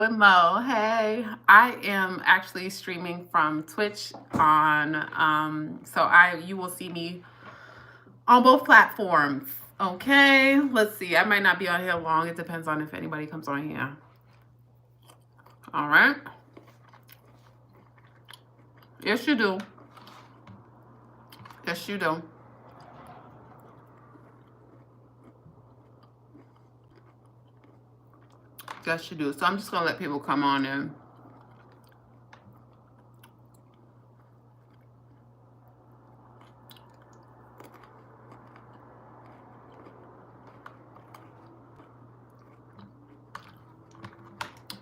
KingMo, hey, I am actually streaming from Twitch on, you will see me on both platforms. Okay, let's see. I might not be on here long. It depends on if anybody comes on here. All right. Yes, you do. Yes, you do. Yes, you do. So I'm just gonna let people come on in.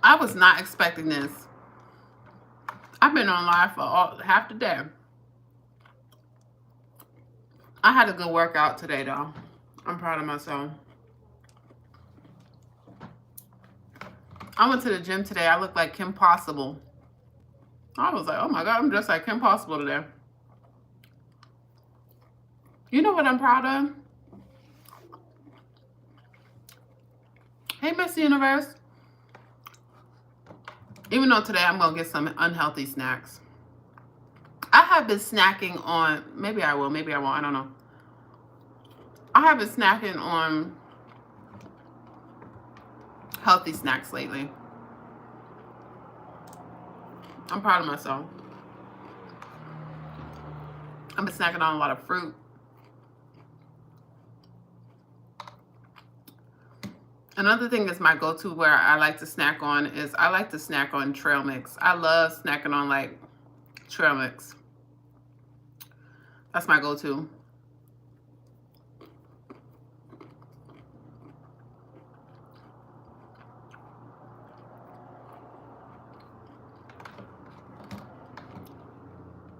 I was not expecting this. I've been on live for half the day. I had a good workout today, though. I'm proud of myself. I went to the gym today. I looked like Kim Possible. I was like, oh my God, I'm just like Kim Possible today. You know what I'm proud of? Hey, Miss Universe. Even though today I'm going to get some unhealthy snacks. I have been snacking on, maybe I will, maybe I won't, I don't know. I have been snacking on healthy snacks lately. I'm proud of myself. I've been snacking on a lot of fruit. Another thing that's my go-to where I like to snack on is I like to snack on trail mix. I love snacking on like trail mix. That's my go-to.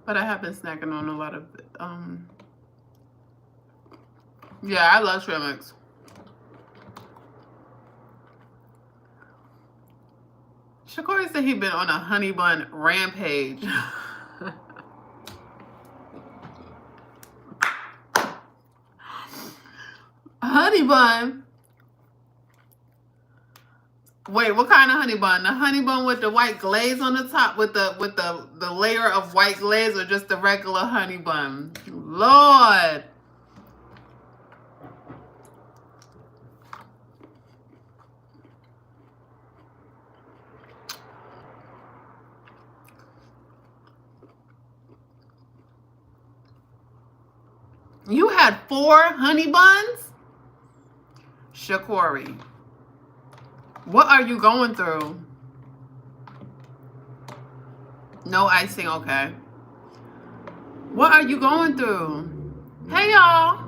But I have been snacking on a lot of, yeah, I love trail mix. Shakori said he'd been on a honey bun rampage. Honey bun? Wait, what kind of honey bun? The honey bun with the white glaze on the top with the layer of white glaze, or just the regular honey bun? Lord. You had 4 honey buns? Shakori, what are you going through? No icing, okay. What are you going through? Hey, y'all.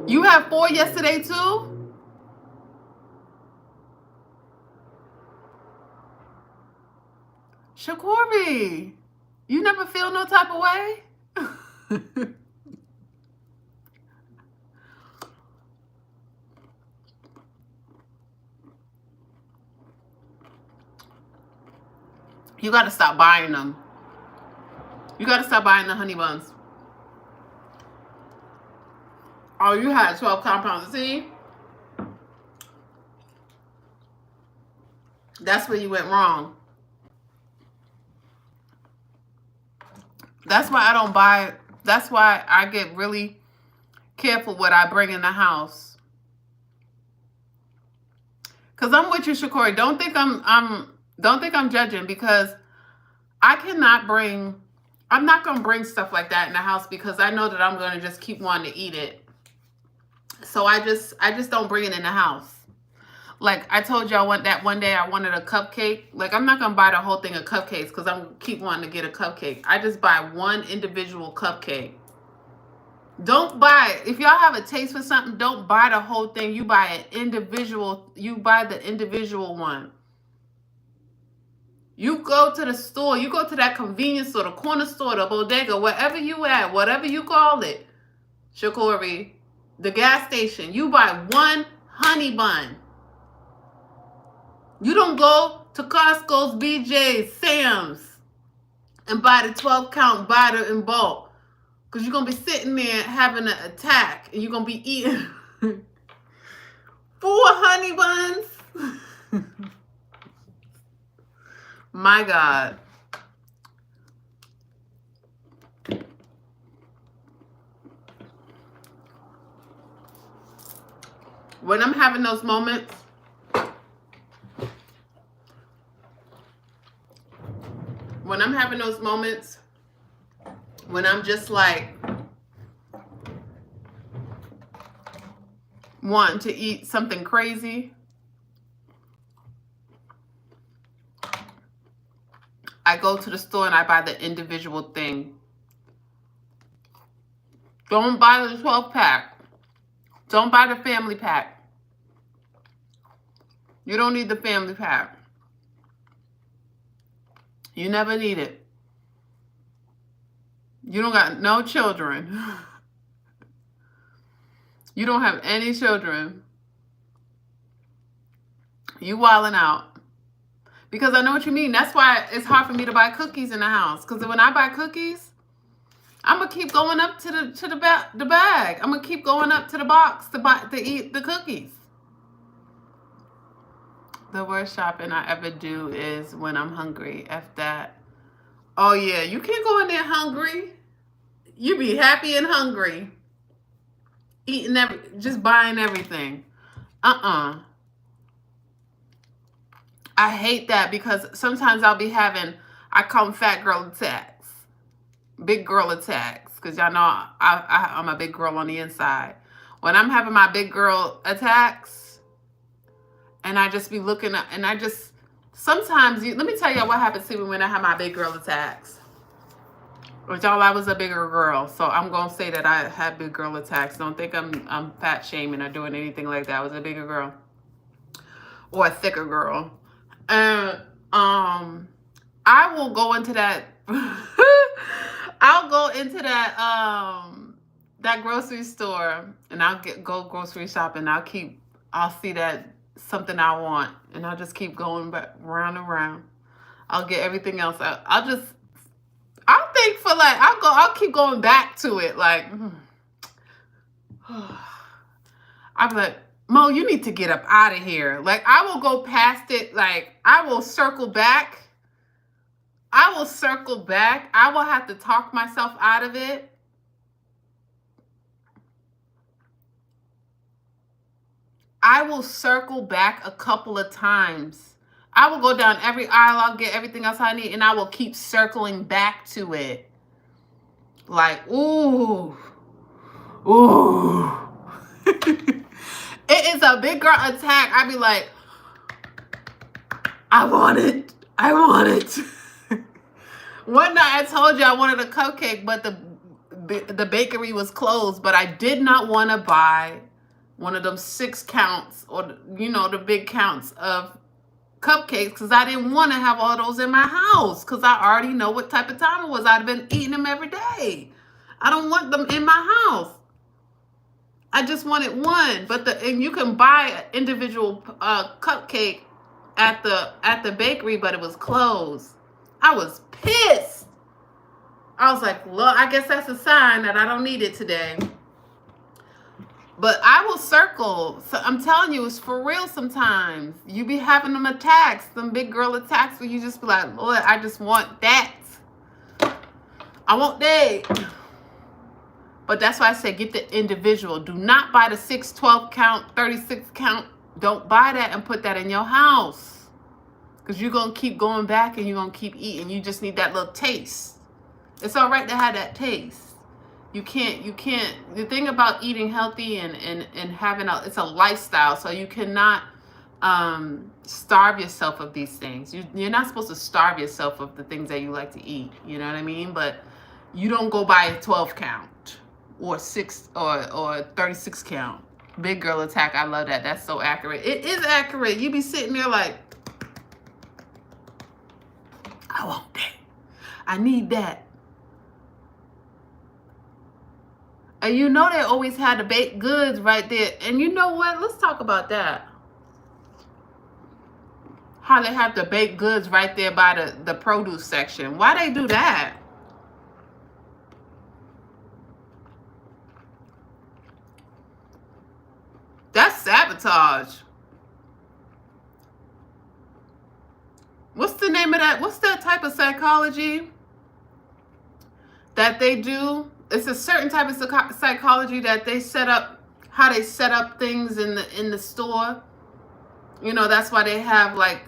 You had 4 yesterday too? Shakori, you never feel no type of way? You got to stop buying them. You got to stop buying the honey buns. Oh, you had 12 compounds. See? That's where you went wrong. That's why I don't buy. That's why I get really careful what I bring in the house. Cause I'm with you, Shakori. Don't think I'm judging, because I cannot bring. I'm not gonna bring stuff like that in the house because I know that I'm gonna just keep wanting to eat it. So I just don't bring it in the house. Like I told y'all one day I wanted a cupcake. Like I'm not gonna buy the whole thing of cupcakes because I'm keep wanting to get a cupcake. I just buy one individual cupcake. Don't buy, if y'all have a taste for something, don't buy the whole thing. You buy an individual, you buy the individual one. You go to the store, you go to that convenience store, the corner store, the bodega, wherever you at, whatever you call it, Shakori, the gas station, you buy one honey bun. You don't go to Costco's, BJ's, Sam's, and buy the 12 count, buy it in bulk. Because you're going to be sitting there having an attack and you're going to be eating 4 honey buns. My God. When I'm having those moments, when I'm just like wanting to eat something crazy, I go to the store and I buy the individual thing. Don't buy the 12 pack. Don't buy the family pack. You don't need the family pack. You never need it. You don't got no children. You don't have any children. You wilding out. Because I know what you mean. That's why it's hard for me to buy cookies in the house. Because when I buy cookies, I'm going to keep going up to the bag. I'm going to keep going up to the box to eat the cookies. The worst shopping I ever do is when I'm hungry. F that. Oh, yeah. You can't go in there hungry. You be happy and hungry. Eating just buying everything. I hate that because sometimes I'll be having, I call them fat girl attacks. Big girl attacks. Because y'all know I'm a big girl on the inside. When I'm having my big girl attacks, and I just be looking at, and I just, sometimes, let me tell y'all what happens to me when I have my big girl attacks. Which y'all, I was a bigger girl. So I'm going to say that I had big girl attacks. Don't think I'm fat shaming or doing anything like that. I was a bigger girl. Or a thicker girl. And I will go into that I'll go into that grocery store and I'll go grocery shopping. I'll see that something I want and I'll just keep going back round and round. I'll get everything else. I'll think for like I'll keep going back to it like I'll be like, Mo, you need to get up out of here. Like, I will go past it. Like, I will circle back. I will have to talk myself out of it. I will circle back a couple of times. I will go down every aisle. I'll get everything else I need. And I will keep circling back to it. Like, ooh. It is a big girl attack. I be like, I want it. One night I told you I wanted a cupcake, but the bakery was closed. But I did not want to buy one of them 6 counts or, the big counts of cupcakes because I didn't want to have all those in my house because I already know what type of time it was. I'd have been eating them every day. I don't want them in my house. I just wanted one, and you can buy an individual cupcake at the bakery, but it was closed. I was pissed. I was like, look, I guess that's a sign that I don't need it today. But I will circle. So I'm telling you, it's for real sometimes. You be having them attacks, them big girl attacks where you just be like, Lord, I just want that. I want that. But that's why I say get the individual. Do not buy the 6, 12 count, 36 count. Don't buy that and put that in your house. Because you're going to keep going back and you're going to keep eating. You just need that little taste. It's all right to have that taste. You can't. The thing about eating healthy and having it's a lifestyle. So you cannot starve yourself of these things. You're not supposed to starve yourself of the things that you like to eat. You know what I mean? But you don't go buy a 12 count. Or 6 or 36 count. Big girl attack. I love that. That's so accurate. It is accurate. You be sitting there like, I want that. I need that. And they always had the baked goods right there. And you know what? Let's talk about that. how they have the baked goods right there by the produce section. Why they do that? That's sabotage. What's the name of that? What's that type of psychology that they do? It's a certain type of psychology that they set up, how they set up things in the store. You know, that's why they have like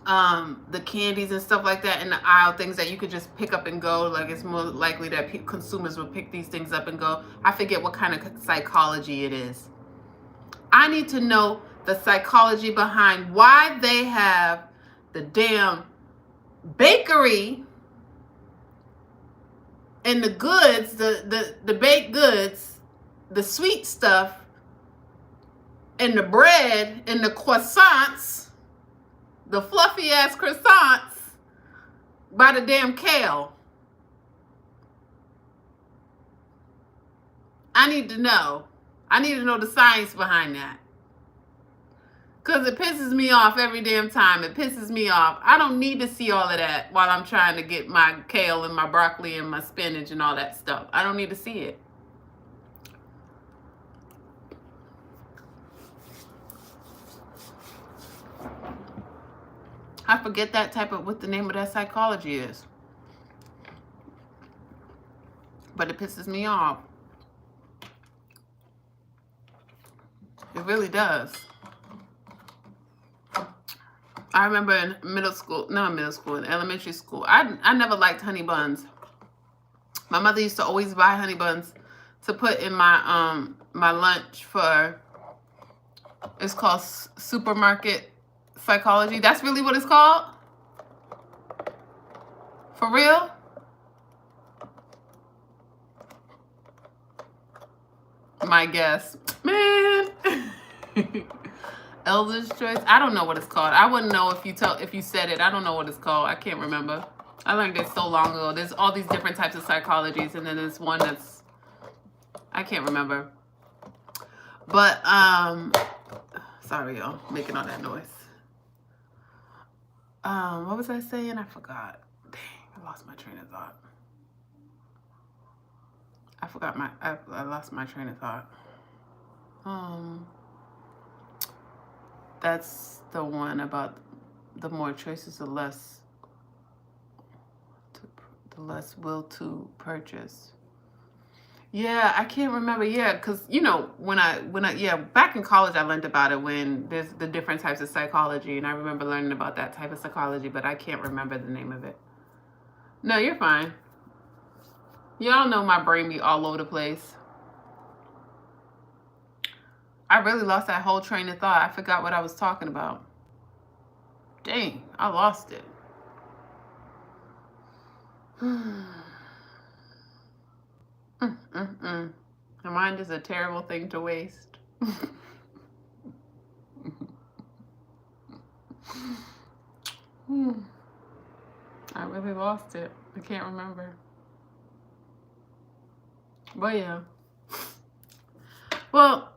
the candies and stuff like that in the aisle, things that you could just pick up and go. Like, it's more likely that consumers will pick these things up and go. I forget what kind of psychology it is. I need to know the psychology behind why they have the damn bakery and the goods, the baked goods, the sweet stuff, and the bread and the croissants, the fluffy ass croissants, by the damn kale. I need to know. I need to know the science behind that. Because it pisses me off every damn time. It pisses me off. I don't need to see all of that while I'm trying to get my kale and my broccoli and my spinach and all that stuff. I don't need to see it. I forget what the name of that psychology is. But it pisses me off. It really does. I remember in in elementary school, I never liked honey buns. My mother used to always buy honey buns to put in my my lunch for, it's called supermarket psychology. That's really what it's called? For real? My guess. Man. Elder's choice. I don't know what it's called. I wouldn't know if you said it. I don't know what it's called. I can't remember. I learned it so long ago. There's all these different types of psychologies, and then there's one that's, I can't remember. But sorry y'all, making all that noise. What was I saying? I forgot. Dang, I lost my train of thought. I lost my train of thought. That's the one about the more choices, the less will to purchase. Yeah, I can't remember. Yeah, because you know when I back in college I learned about it, when there's the different types of psychology, and I remember learning about that type of psychology, but I can't remember the name of it. No, you're fine. Y'all know my brain be all over the place. I really lost that whole train of thought. I forgot what I was talking about. Dang, I lost it. My mind is a terrible thing to waste. I really lost it. I can't remember. But yeah. Well,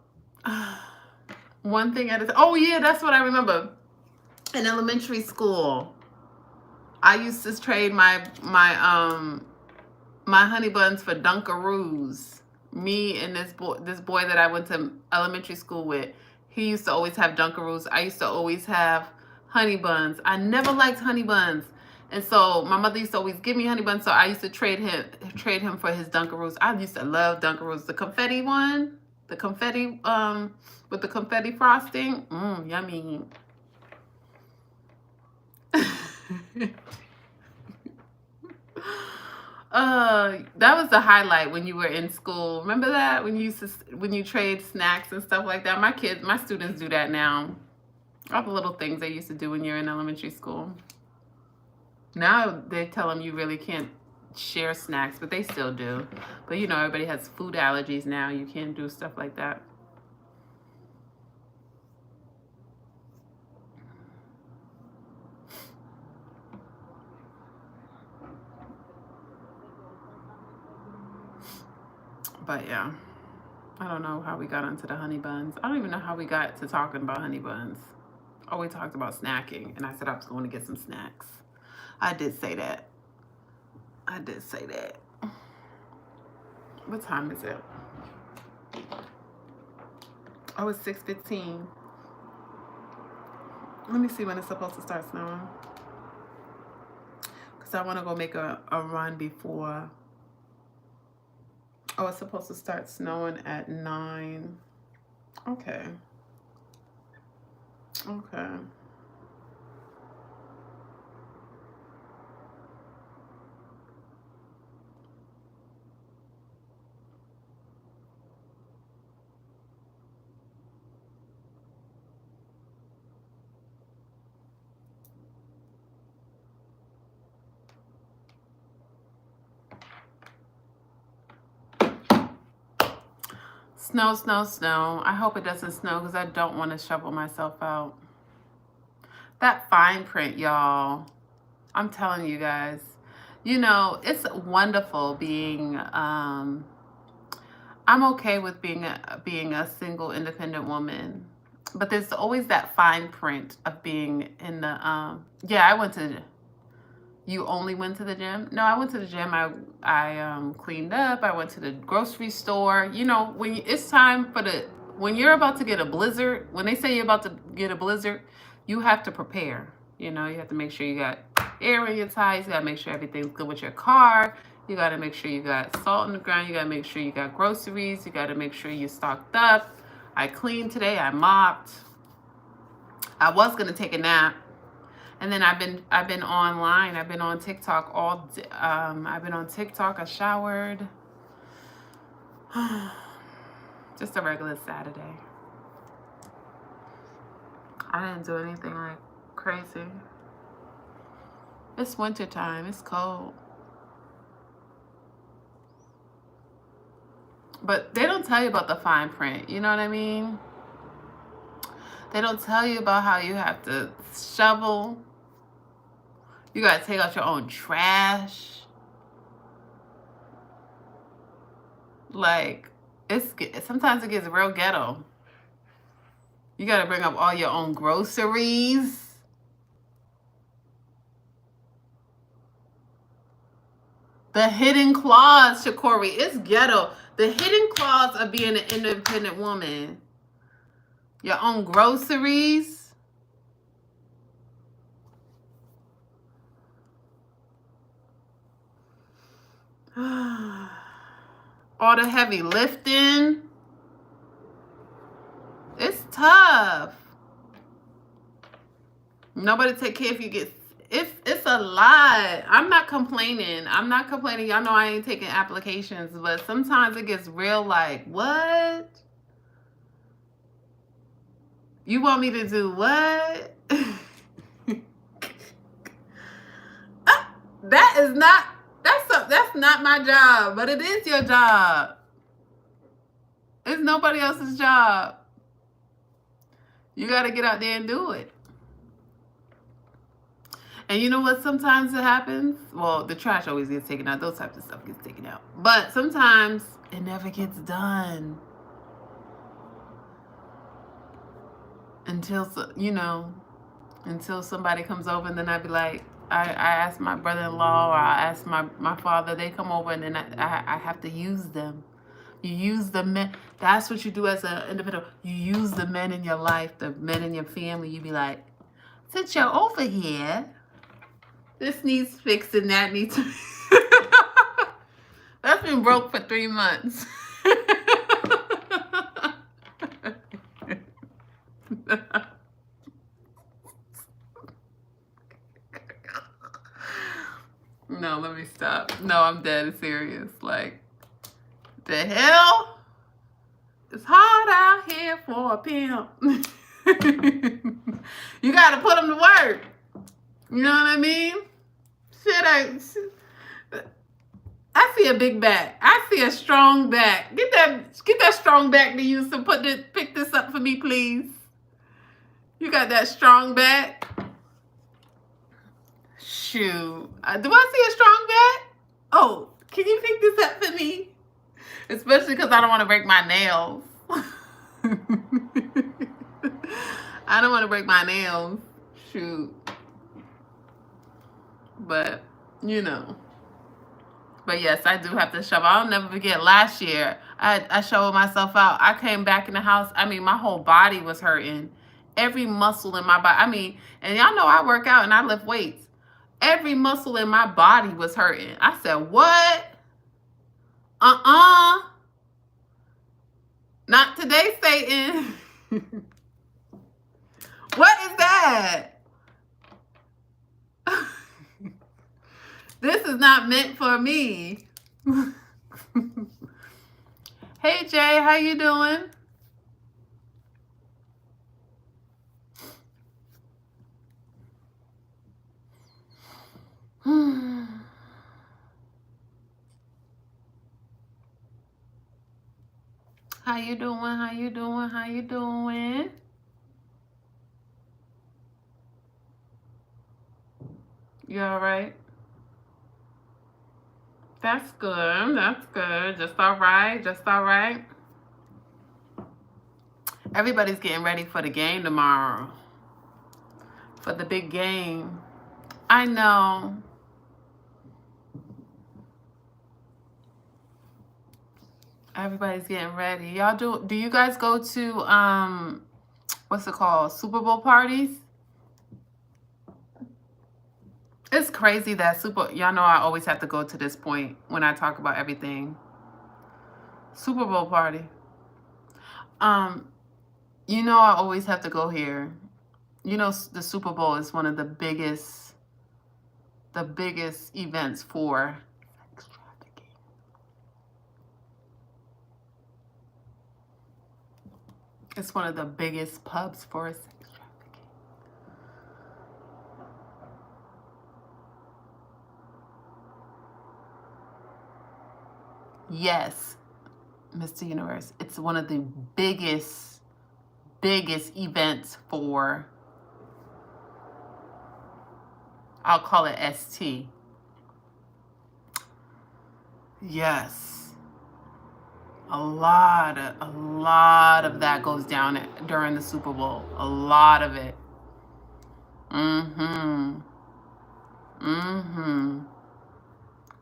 one thing at a time. Oh yeah, that's what I remember. In elementary school, I used to trade my honey buns for Dunkaroos. Me and this boy that I went to elementary school with, he used to always have Dunkaroos. I used to always have honey buns. I never liked honey buns. And so my mother used to always give me honey buns, so I used to trade him for his Dunkaroos. I used to love Dunkaroos. The confetti one, the confetti with the confetti frosting. Yummy. That was the highlight when you were in school. Remember that when you trade snacks and stuff like that? My students do that now. All the little things they used to do when you're in elementary school. Now they tell them you really can't share snacks, but they still do. But you know, everybody has food allergies now. You can't do stuff like that. But yeah, I don't know how we got onto the honey buns. I don't even know how we got to talking about honey buns. Oh, we talked about snacking, and I said I was going to get some snacks. I did say that. I did say that. What time is it? Oh, it's 6:15. Let me see when it's supposed to start snowing. Because I want to go make a run before. Oh, it's supposed to start snowing at 9. Okay. Okay. Snow, snow, snow. I hope it doesn't snow because I don't want to shovel myself out. That fine print, y'all. I'm telling you guys. You know, it's wonderful being, I'm okay with being a single independent woman. But there's always that fine print of being in the, yeah, I went to, you only went to the gym? No, I went to the gym. I cleaned up. I went to the grocery store. You know, when it's time for when you're about to get a blizzard, when they say you're about to get a blizzard, you have to prepare. You know, you have to make sure you got air in your tires. You got to make sure everything's good with your car. You got to make sure you got salt in the ground. You got to make sure you got groceries. You got to make sure you're stocked up. I cleaned today. I mopped. I was going to take a nap. And then I've been online. I've been on TikTok all day. I've been on TikTok. I showered. Just a regular Saturday. I didn't do anything like crazy. It's winter time. It's cold. But they don't tell you about the fine print. You know what I mean? They don't tell you about how you have to shovel. You got to take out your own trash. Like, sometimes it gets real ghetto. You got to bring up all your own groceries. The hidden clause, Shakori, it's ghetto. The hidden clause of being an independent woman. Your own groceries. All the heavy lifting. It's tough. Nobody take care if you get. It's a lot. I'm not complaining. Y'all know I ain't taking applications, but sometimes it gets real. Like, what? You want me to do what? That's not my job, but it is your job. It's nobody else's job. You got to get out there and do it. And you know what? Sometimes it happens. Well, the trash always gets taken out. Those types of stuff gets taken out. But sometimes it never gets done. Until somebody comes over, and then I'd be like, I ask my brother-in-law or I ask my father, they come over, and then I have to use them. You use the men. That's what you do as an individual. You use the men in your life, the men in your family. You be like, since you're over here, this needs fixing, that needs That's been broke for 3 months. No, let me stop. No, I'm dead serious. Like, the hell? It's hard out here for a pimp. You gotta put them to work. You know what I mean? I see a big back. I see a strong back. Get that strong back to use to pick this up for me, please. You got that strong back? Shoot. Do I see a strong back? Oh, can you pick this up for me? Especially because I don't want to break my nails. I don't want to break my nails. Shoot. But, you know. But yes, I do have to shovel. I'll never forget last year. I shoveled myself out. I came back in the house. I mean, my whole body was hurting. Every muscle in my body. I mean, and y'all know I work out and I lift weights. Every muscle in my body was hurting. I said, what? Not today, Satan. What is that? This is not meant for me. Hey, Jay, how you doing? How you doing? How you doing? How you doing? You all right? That's good. That's good. Just all right. Just all right. Everybody's getting ready for the game tomorrow. For the big game. I know. Everybody's getting ready. Y'all do you guys go to what's it called? Super Bowl parties? It's crazy that y'all know I always have to go to this point when I talk about everything. Super Bowl party. You know I always have to go here. You know the Super Bowl is one of the biggest events for sex trafficking. It's one of the biggest pubs for sex trafficking. Yes, Mr. Universe. It's one of the biggest events for, I'll call it ST. Yes. A lot of that goes down during the Super Bowl. A lot of it.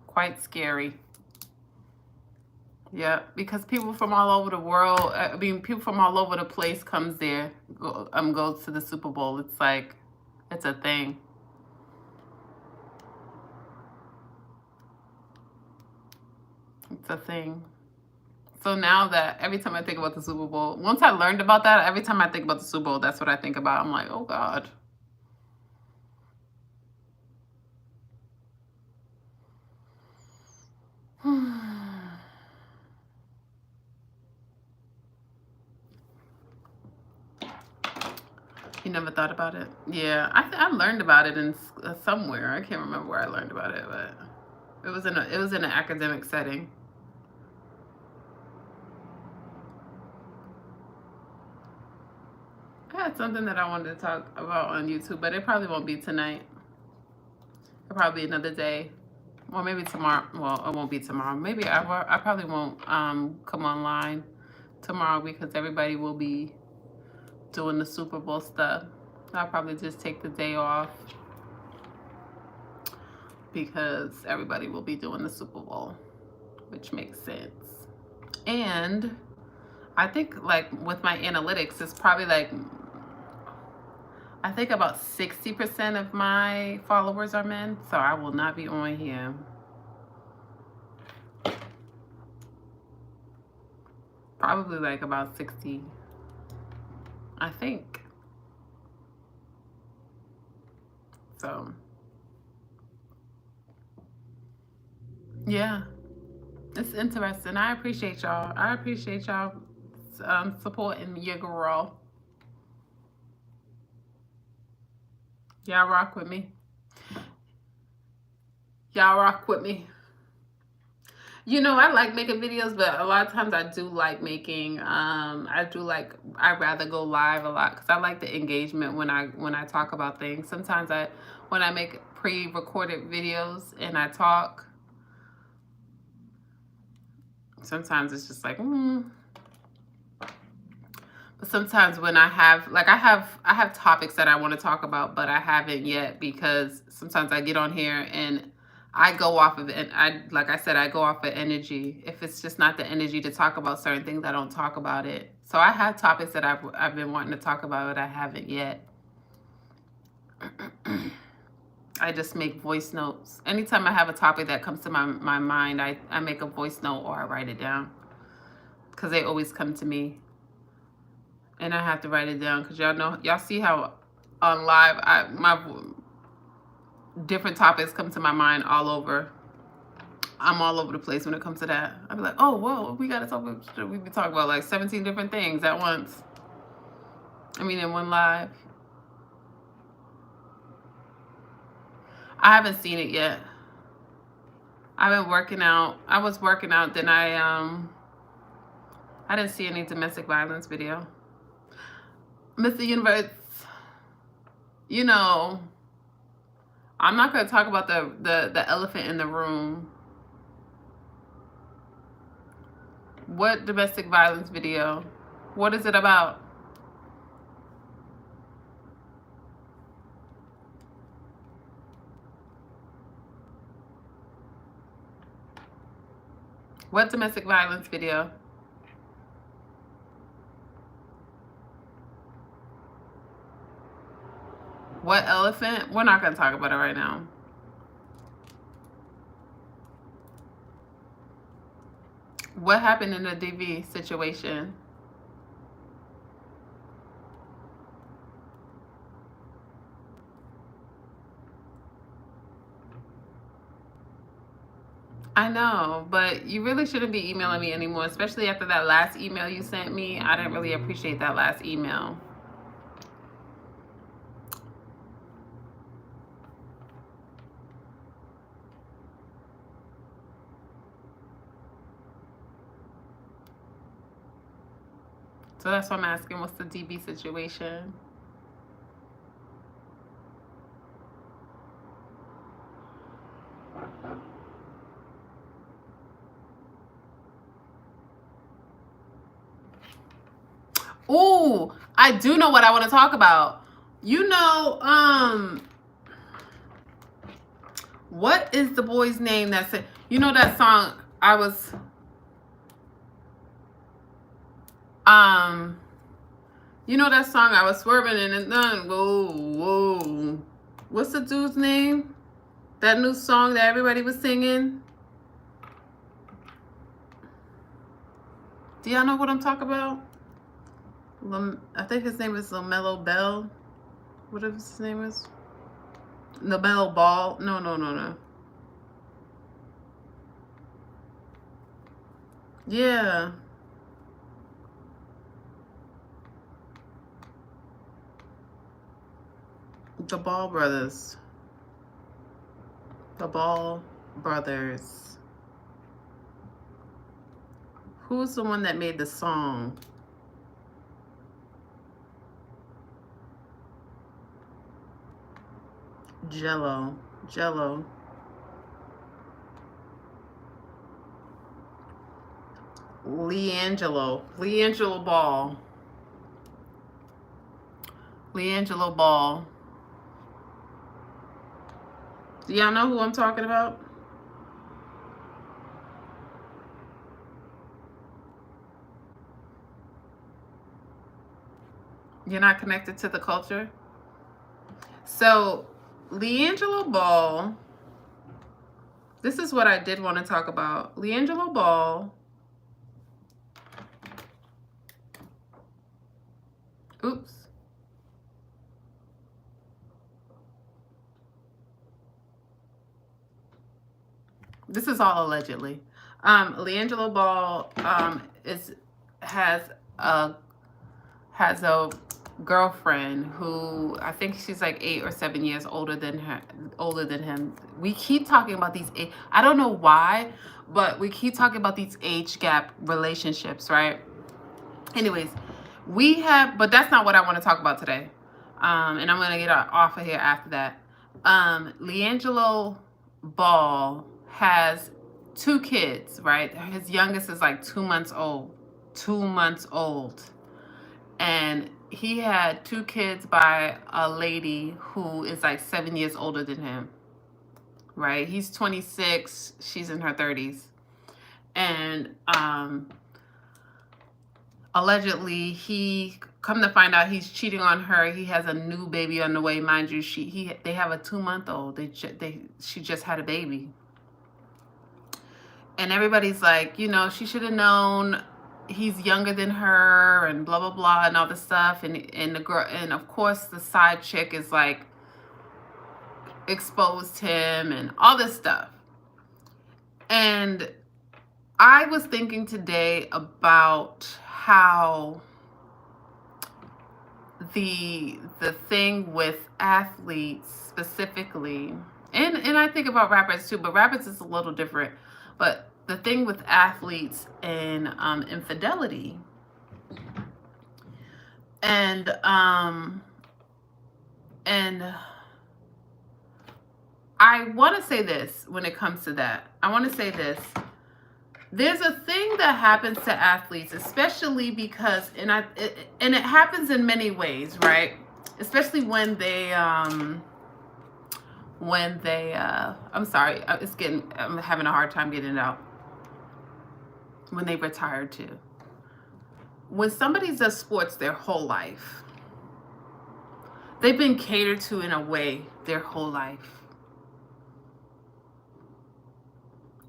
Quite scary. Yeah, because people from all over the world, I mean, people from all over the place comes there, goes to the Super Bowl. It's like, it's a thing. It's a thing. So now that every time I think about the Super Bowl, once I learned about that, every time I think about the Super Bowl, that's what I think about. I'm like, oh God. You never thought about it? Yeah, I learned about it in somewhere. I can't remember where I learned about it, but it was in an academic setting. I had something that I wanted to talk about on YouTube, but it probably won't be tonight. It'll probably be another day, or maybe tomorrow. Well, it won't be tomorrow. Maybe I probably won't come online tomorrow because everybody will be doing the Super Bowl stuff. I'll probably just take the day off because everybody will be doing the Super Bowl, which makes sense. And I think like with my analytics, it's probably like, I think about 60% of my followers are men, so I will not be on here. Probably like about 60, I think. So, yeah, it's interesting. I appreciate y'all. I appreciate y'all supporting your girl. Y'all rock with me. Y'all rock with me. You know, I like making videos, but a lot of times I do like making, I'd rather go live a lot because I like the engagement when I talk about things. Sometimes when I make pre-recorded videos and I talk, sometimes it's just like, But sometimes when I have like I have topics that I want to talk about, but I haven't yet, because sometimes I get on here and I go off of it. I like I said, I go off of energy. If it's just not the energy to talk about certain things, I don't talk about it. So I have topics that I've been wanting to talk about, but I haven't yet. I just make voice notes. Anytime I have a topic that comes to my mind, I make a voice note or I write it down, because they always come to me. And I have to write it down because y'all see how on live my different topics come to my mind all over. I'm all over the place when it comes to that. I'd be like, oh, whoa, we gotta talk about, we be talking about like 17 different things at once. I mean, in one live. I haven't seen it yet. I've been working out. I was working out, then I didn't see any domestic violence video. Mr. Universe, you know, I'm not going to talk about the elephant in the room. What domestic violence video? What is it about? What domestic violence video? What elephant? We're not going to talk about it right now. What happened in the DV situation? I know, but you really shouldn't be emailing me anymore, especially after that last email you sent me. I didn't really appreciate that last email. So that's why I'm asking, what's the DB situation? Ooh, I do know what I want to talk about. You know, what is the boy's name that said, you know that song I was, you know that song I was swerving and then whoa, whoa. What's the dude's name? That new song that everybody was singing? Do y'all know what I'm talking about? I think his name is LaMelo Bell. Whatever his name is. LaMelo Ball. No. Yeah. The Ball Brothers. The Ball Brothers. Who's the one that made the song? Jello. LiAngelo Ball. LiAngelo Ball. Do y'all know who I'm talking about? You're not connected to the culture? So, LiAngelo Ball, this is what I did want to talk about. LiAngelo Ball, oops. This is all allegedly. LiAngelo Ball has a girlfriend who I think she's like 8 or 7 years older than him. We keep talking about these I don't know why, but we keep talking about these age gap relationships, right? Anyways, but that's not what I want to talk about today. And I'm gonna get off of here after that. LiAngelo Ball has 2 kids, right? His youngest is like 2 months old. And he had 2 kids by a lady who is like 7 years older than him, right? He's 26, she's in her 30s. And allegedly, he come to find out he's cheating on her. He has a new baby on the way, mind you. They have a 2-month-old. She just had a baby, and everybody's like, she should have known. He's younger than her, and blah blah blah, and all this stuff. And the girl, and of course, the side chick is like exposed him and all this stuff. And I was thinking today about how the thing with athletes specifically, and I think about rappers too, but rappers is a little different. But the thing with athletes and infidelity, and I want to say this when it comes to that. I want to say this. There's a thing that happens to athletes, especially because, and it happens in many ways, right? Especially when they, I'm sorry, I'm having a hard time getting it out. When they retire too. When somebody does sports their whole life, they've been catered to in a way their whole life.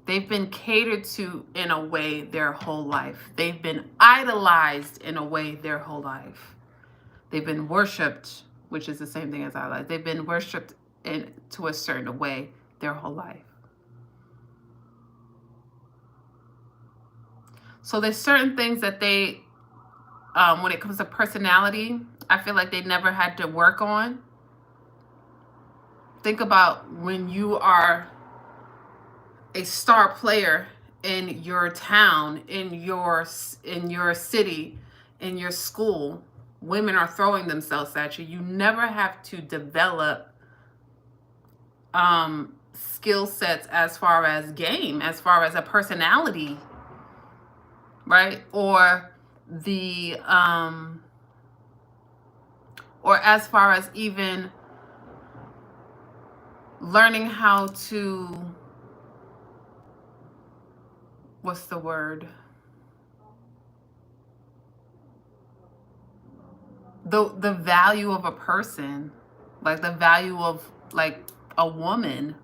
They've been catered to in a way their whole life. They've been idolized in a way their whole life. They've been worshipped, which is the same thing as idolized. They've been worshipped to a certain way their whole life. So there's certain things that they, when it comes to personality, I feel like they never had to work on. Think about when you are a star player in your town, in your city, in your school. Women are throwing themselves at you. You never have to develop skill sets as far as game, as far as a personality, right? Or as far as even learning how to, what's the word? The value of a person, like the value of like a woman,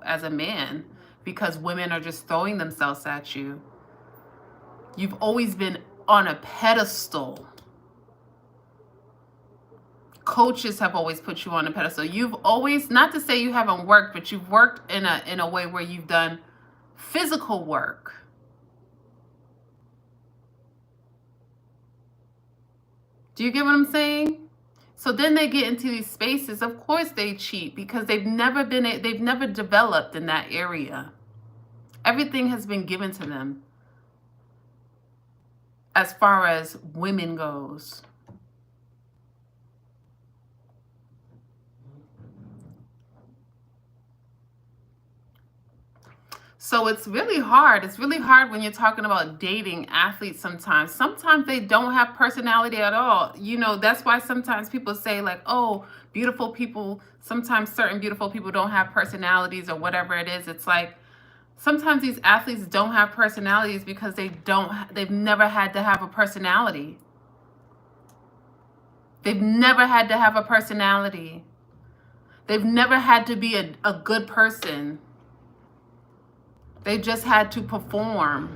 as a man, because women are just throwing themselves at you. You've always been on a pedestal. Coaches have always put you on a pedestal. You've always, not to say you haven't worked, but you've worked in a way where you've done physical work. Do you get what I'm saying? So then they get into these spaces. Of course they cheat because they've never developed in that area. Everything has been given to them as far as women goes. So it's really hard. It's really hard when you're talking about dating athletes sometimes. Sometimes they don't have personality at all. That's why sometimes people say like, oh, beautiful people, sometimes certain beautiful people don't have personalities or whatever it is. It's like sometimes these athletes don't have personalities because they've never had to have a personality. They've never had to have a personality. They've never had to be a good person. They just had to perform.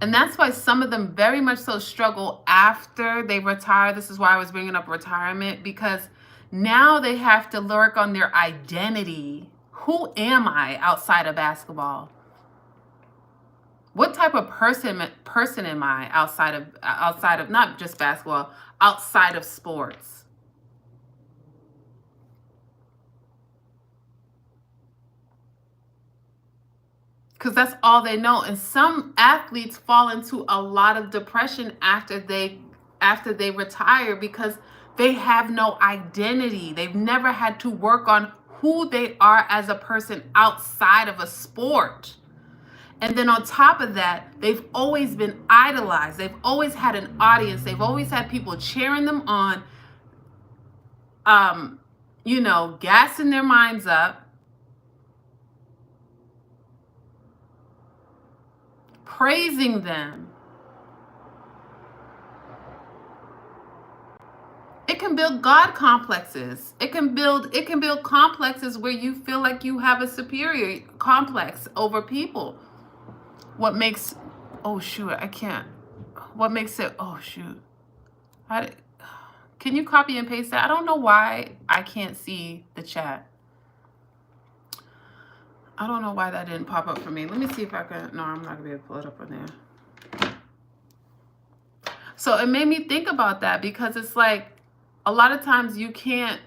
And that's why some of them very much so struggle after they retire. This is why I was bringing up retirement, because now they have to work on their identity. Who am I outside of basketball? What type of person am I outside of not just basketball, outside of sports? Because that's all they know. And some athletes fall into a lot of depression after they retire because they have no identity. They've never had to work on who they are as a person outside of a sport. And then on top of that, they've always been idolized. They've always had an audience. They've always had people cheering them on, gassing their minds up, praising them. It can build God complexes. It can build complexes where you feel like you have a superior complex over people. What makes it, can you copy and paste that? I don't know why I can't see the chat. I don't know why that didn't pop up for me. Let me see if I can. No, I'm not gonna be able to pull it up on there. So it made me think about that, because it's like a lot of times you can't.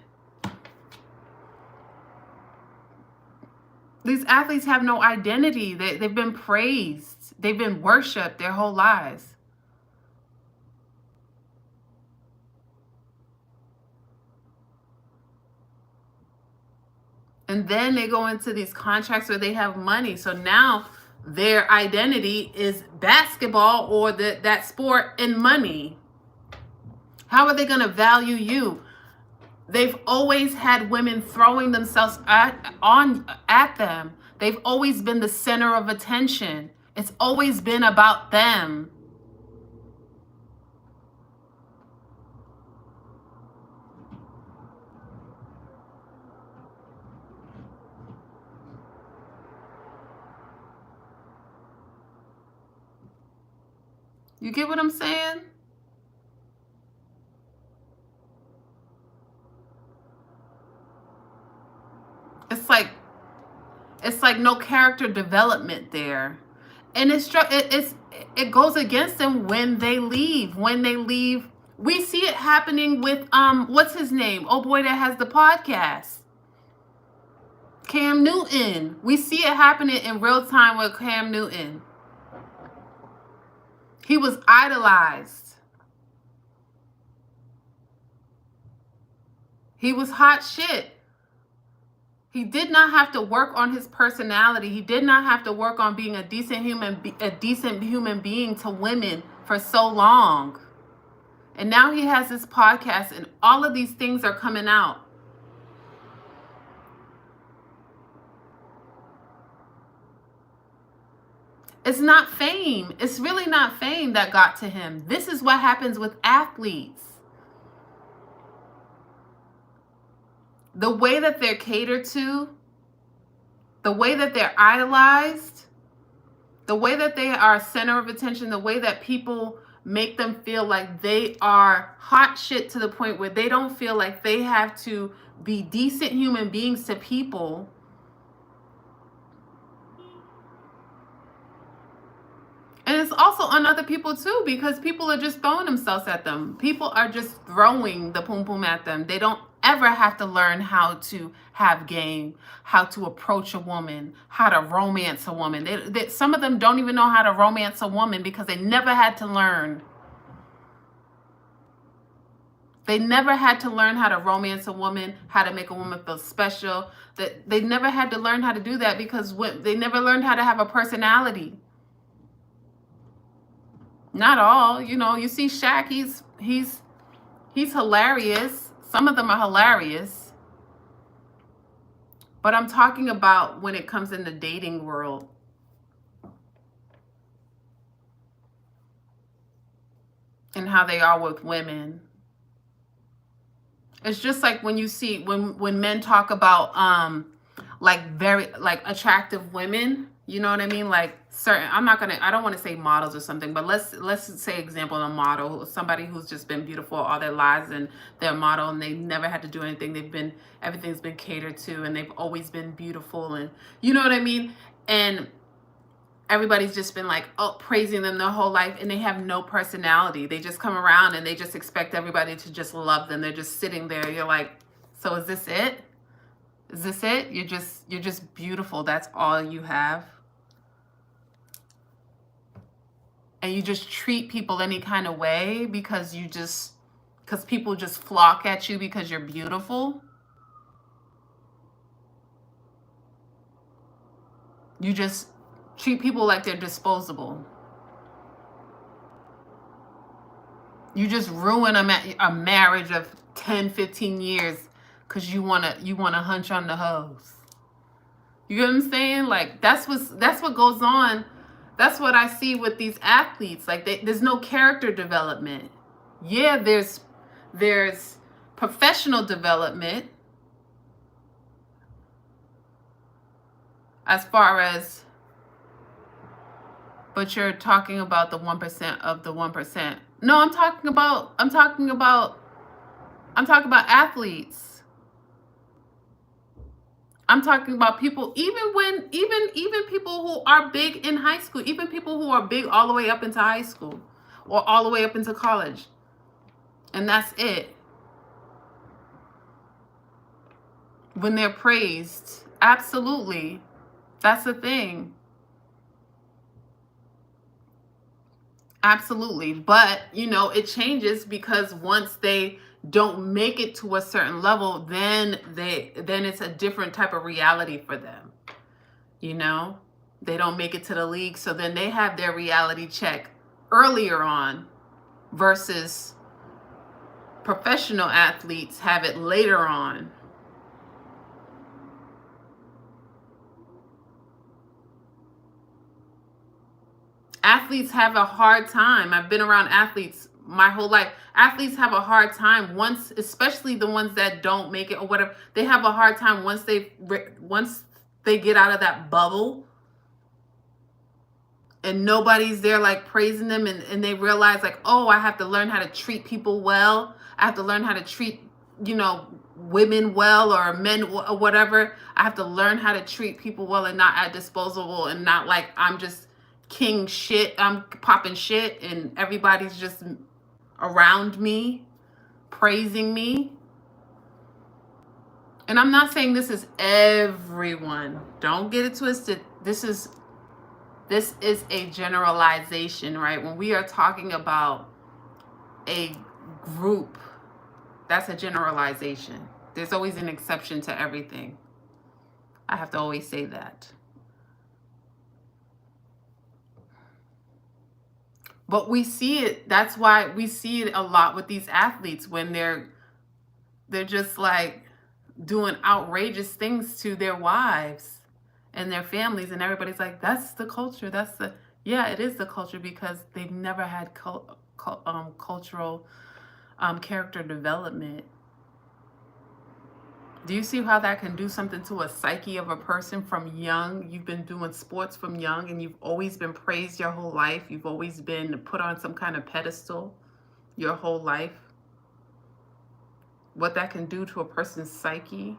These athletes have no identity. They've been praised. They've been worshipped their whole lives. And then they go into these contracts where they have money. So now their identity is basketball or that sport and money. How are they going to value you? They've always had women throwing themselves at them. They've always been the center of attention. It's always been about them. You get what I'm saying? It's like no character development there. And it goes against them when they leave. We see it happening with what's his name? Oh boy, that has the podcast. Cam Newton. We see it happening in real time with Cam Newton. He was idolized. He was hot shit. He did not have to work on his personality. He did not have to work on being a decent human being to women for so long. And now he has this podcast and all of these things are coming out. It's not fame. It's really not fame that got to him. This is what happens with athletes. The way that they're catered to, the way that they're idolized, the way that they are center of attention, the way that people make them feel like they are hot shit to the point where they don't feel like they have to be decent human beings to people. And it's also on other people too, because people are just throwing themselves at them. People are just throwing the pum pum at them. They don't ever have to learn how to have game, how to approach a woman, how to romance a woman. Some of them don't even know how to romance a woman because they never had to learn. They never had to learn how to romance a woman, how to make a woman feel special. They never had to learn how to do that because they never learned how to have a personality. Not all, you see Shaq, he's hilarious. Some of them are hilarious. But I'm talking about when it comes in the dating world. And how they are with women. It's just like when you see when men talk about very attractive women, you know what I mean? Like certain, I don't want to say models or something, but let's say example, a model, somebody who's just been beautiful all their lives and they're a model and they never had to do anything. Everything's been catered to and they've always been beautiful and you know what I mean? And everybody's just been praising them their whole life and they have no personality. They just come around and they just expect everybody to just love them. They're just sitting there. You're like, so is this it? Is this it? You're just beautiful. That's all you have. And you just treat people any kind of way because people just flock at you because you're beautiful. You just Treat people like they're disposable. You just ruin a marriage of 10, 15 years because you wanna hunch on the hose. You get what I'm saying? Like that's what goes on. That's what I see with these athletes. Like there's no character development. Yeah, there's professional development as far as, but you're talking about the 1% of the 1%. No, I'm talking about athletes. I'm talking about people, even people who are big in high school, even people who are big all the way up into high school or all the way up into college. And that's it. When they're praised, absolutely. That's the thing. Absolutely. But, it changes because once they don't make it to a certain level, then it's a different type of reality for them. They don't make it to the league, so then they have their reality check earlier on versus professional athletes have it later on. Athletes have a hard time. I've been around athletes my whole life. Athletes have a hard time once, especially the ones that don't make it or whatever. They have a hard time once they get out of that bubble and nobody's there like praising them, and they realize like, oh, I have to learn how to treat people well. I have to learn how to treat, women well or men or whatever. I have to learn how to treat people well and not at disposable and not like I'm just king shit. I'm popping shit and everybody's just around me praising me. And I'm not saying this is everyone. Don't get it twisted. This is a generalization, right? When we are talking about a group, that's a generalization. There's always an exception to everything. I have to always say that. But we see it. That's why we see it a lot with these athletes when they're just like doing outrageous things to their wives and their families, and everybody's like, that's the culture. Yeah, it is the culture because they've never had cultural character development. Do you see how that can do something to a psyche of a person from young? You've been doing sports from young and you've always been praised your whole life. You've always been put on some kind of pedestal your whole life. What that can do to a person's psyche.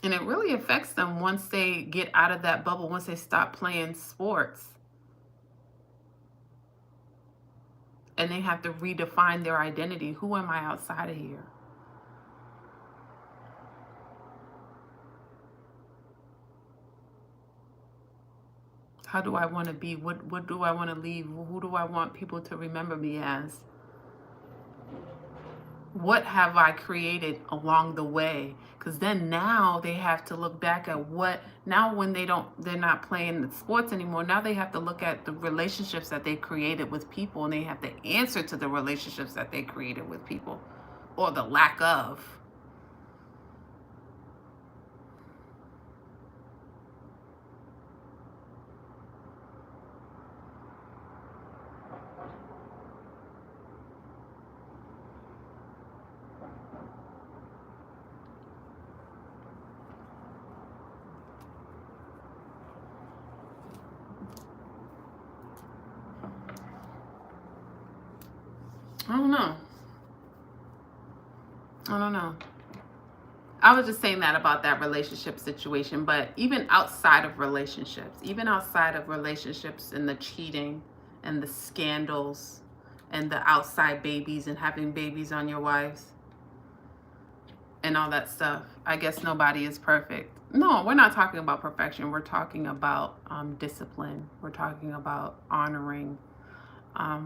And it really affects them once they get out of that bubble, once they stop playing sports. And they have to redefine their identity. Who am I outside of here? How do I want to be? What do I want to leave? Who do I want people to remember me as? What have I created along the way? Because then now they have to look back at now when they're not playing the sports anymore. Now they have to look at the relationships that they created with people, and they have to answer to the relationships that they created with people, or the lack of. I don't know. I was just saying that about that relationship situation, but even outside of relationships and the cheating and the scandals and the outside babies and having babies on your wives and all that stuff, I guess nobody is perfect. No, we're not talking about perfection. We're talking about discipline. We're talking about honoring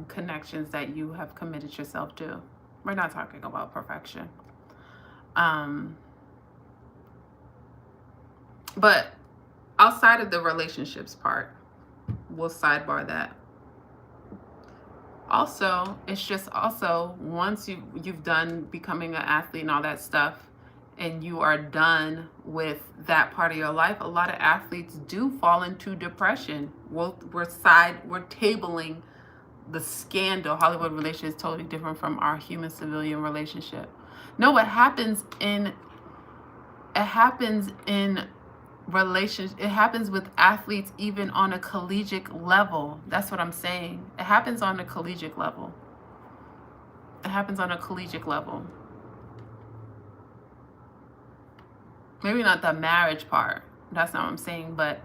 connections that you have committed yourself to. We're not talking about perfection. Um, but outside of the relationships part, we'll sidebar that. Also, it's just also once you've done becoming an athlete and all that stuff, and you are done with that part of your life, a lot of athletes do fall into depression. We're tabling the scandal. Hollywood relationship is totally different from our human civilian relationship. No, it happens in relations. It happens with athletes even on a collegiate level. That's what I'm saying. It happens on a collegiate level. It happens on a collegiate level. Maybe not the marriage part. That's not what I'm saying, but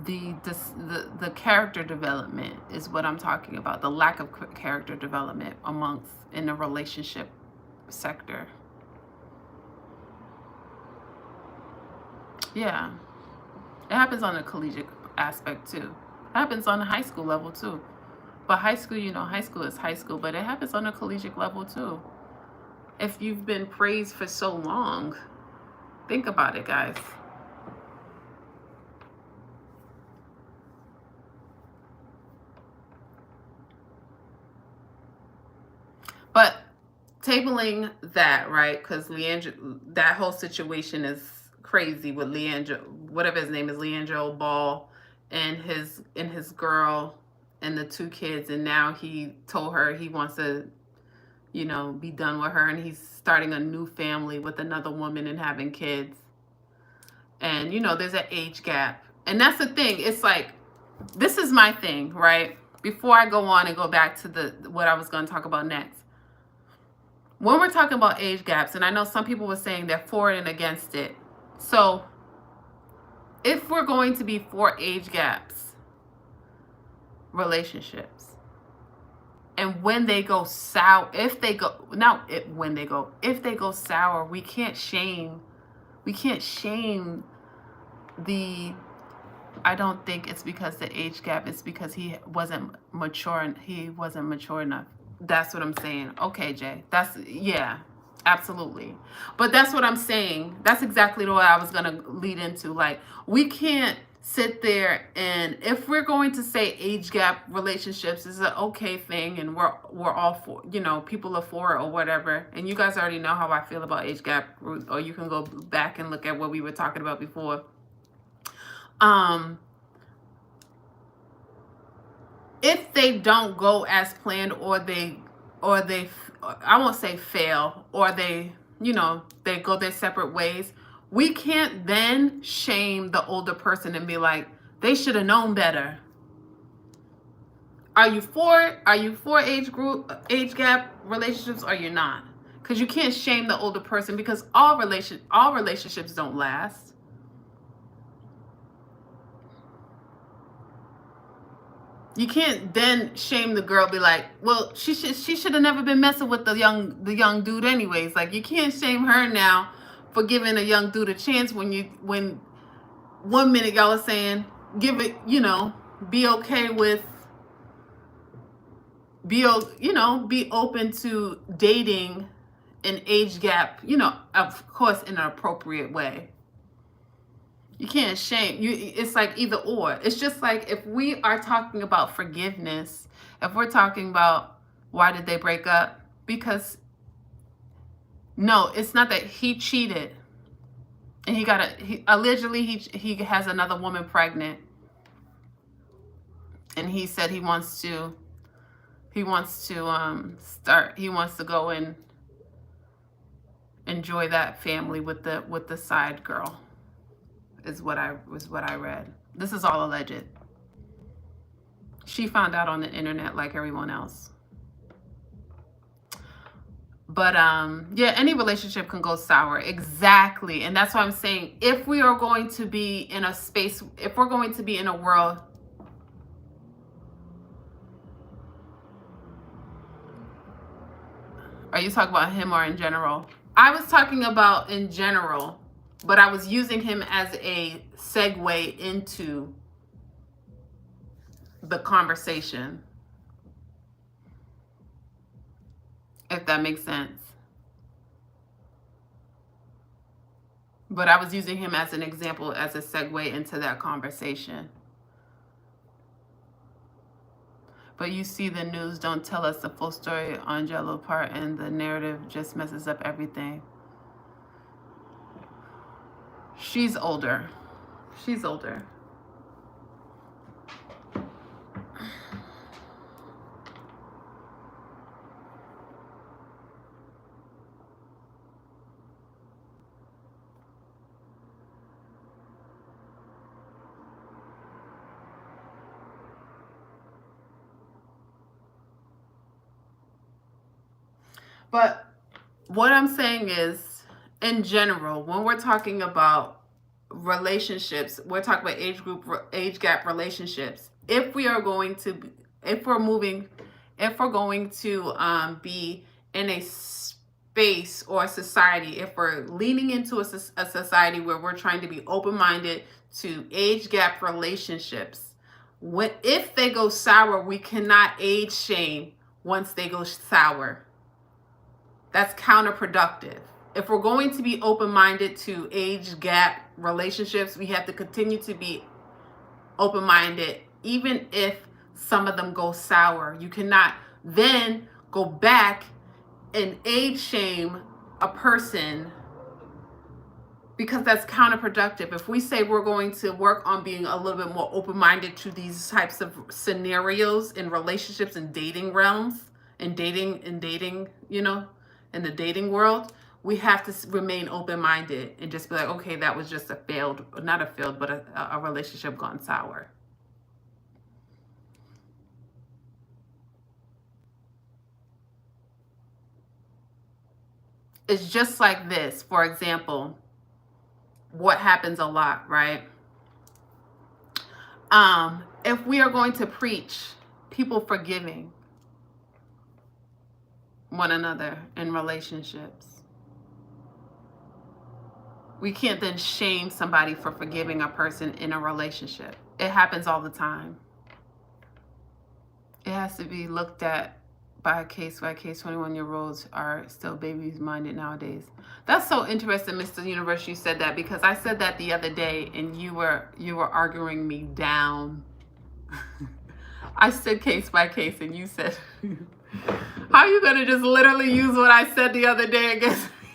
the character development is what I'm talking about. The lack of character development in the relationship sector. Yeah. It happens on a collegiate aspect too. It happens on a high school level too. But high school, high school is high school, but it happens on a collegiate level too. If you've been praised for so long, think about it, guys. But tabling that, right? Because LiAngelo, that whole situation is crazy with LiAngelo, whatever his name is, LiAngelo Ball, and his girl and the 2 kids, and now he told her he wants to, be done with her, and he's starting a new family with another woman and having kids. And there's an age gap, and that's the thing. It's like, this is my thing, right? Before I go on and go back to what I was going to talk about next. When we're talking about age gaps, and I know some people were saying they're for it and against it. So if we're going to be for age gaps, relationships, and when they go sour, if they go sour, we can't shame I don't think it's because the age gap, it's because he wasn't mature enough. That's what I'm saying. Okay, Jay. Yeah, absolutely. But that's what I'm saying. That's exactly the way I was going to lead into. Like, we can't sit there, and if we're going to say age gap relationships is an okay thing, and we're all for, people are for it or whatever, and you guys already know how I feel about age gap, or you can go back and look at what we were talking about before. If they don't go as planned, or they I won't say fail, or they go their separate ways, we can't then shame the older person and be like, they should have known better. Are you for age gap relationships, or you're not? Because you can't shame the older person, because all relationships don't last. You can't then shame the girl, be like, well, she should have never been messing with the young dude anyways. Like, you can't shame her now for giving a young dude a chance when 1 minute y'all are saying give it, be okay with, be open to dating an age gap, of course, in an appropriate way. You can't shame you. It's like either or. It's just like, if we are talking about forgiveness, if we're talking about why did they break up, because no, it's not that he cheated and allegedly he has another woman pregnant, and he said he wants to go and enjoy that family with the side girl. Is what I read. This is all alleged. She found out on the internet like everyone else. But yeah, any relationship can go sour. Exactly. And that's why I'm saying, if we are going to be in a space, if we're going to be in a world, are you talking about him or in general? I was talking about in general, but I was using him as a segue into the conversation, if that makes sense. But I was using him as an example, as a segue into that conversation. But you see, the news don't tell us the full story on Jello part, and the narrative just messes up everything. She's older. She's older. But what I'm saying is, in general, when we're talking about relationships, we're talking about age gap relationships. If we are going to, if we're going to be in a space or a society, if we're leaning into a society where we're trying to be open-minded to age gap relationships, if they go sour, we cannot age shame once they go sour. That's counterproductive. If we're going to be open-minded to age gap relationships, we have to continue to be open-minded, even if some of them go sour. You cannot then go back and age shame a person, because that's counterproductive. If we say we're going to work on being a little bit more open-minded to these types of scenarios in relationships and dating realms, and dating, you know, in the dating world, we have to remain open-minded and just be like, okay, that was just but a relationship gone sour. It's just like this. For example, what happens a lot, right? If we are going to preach people forgiving one another in relationships, we can't then shame somebody for forgiving a person in a relationship. It happens all the time. It has to be looked at by case. 21-year-olds are still babies minded nowadays. That's so interesting, Mr. Universe, you said that, because I said that the other day and you were arguing me down. I said case by case and you said how are you going to just literally use what I said the other day against me?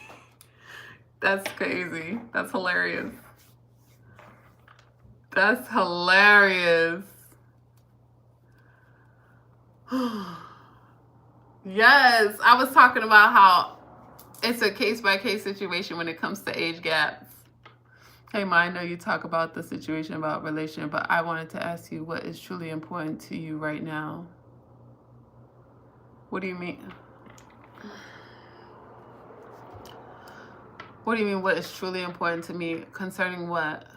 That's crazy. That's hilarious. That's hilarious. Yes, I was talking about how it's a case-by-case situation when it comes to age gaps. Hey, Ma, I know you talk about the situation about relationship, but I wanted to ask you what is truly important to you right now. What do you mean? What do you mean, what is truly important to me? Concerning what?